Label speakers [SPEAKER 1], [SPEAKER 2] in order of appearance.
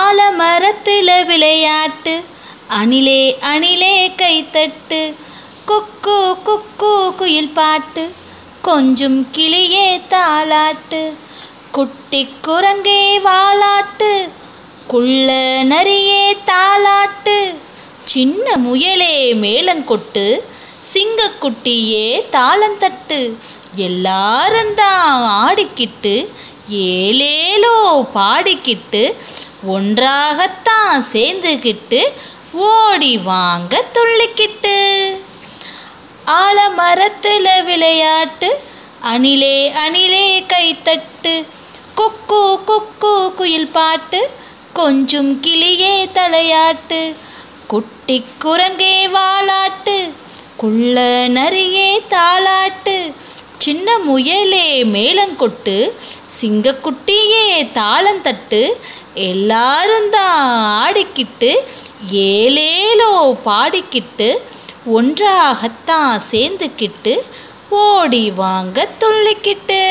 [SPEAKER 1] ஆலமரத்துல விளையாட்டு, அணிலே அணிலே கைத்தட்டு, குக்கு குக்கு குயில் பாட்டு, கொஞ்சம் கிளியே தாலாட்டு, குட்டி குரங்கே வாலாட்டு, குள்ள நரியே தாலாட்டு, சின்ன முயலே மேளங்கொட்டு, சிங்கக்குட்டியே தாளந்தட்டு, எல்லாரும் தான் ஆடிக்கிட்டு ஏலேலோ பாடிக்கிட்டு ஒன்றாகத்தான் சேர்ந்துக்கிட்டு ஓடி வாங்க துள்ளிக்கிட்டு. ஆலமரத்துல விளையாட்டு, அணிலே அணிலே கைத்தட்டு, குக்கு குக்கு குயில் பாட்டு, கொஞ்சம் கிளியே தலையாட்டு, குட்டி குரங்கே வாலாட்டு, குள்ள நரியே தாலாட்டு, சின்ன முயலே மேளங்கொட்டு, சிங்கக்குட்டியே தாளந்தட்டு, எல்லாரும் தான் ஆடிக்கிட்டு ஏலேலோ பாடிக்கிட்டு ஒன்றாகத்தான் சேர்ந்துக்கிட்டு ஓடி வாங்க துள்ளிக்கிட்டு.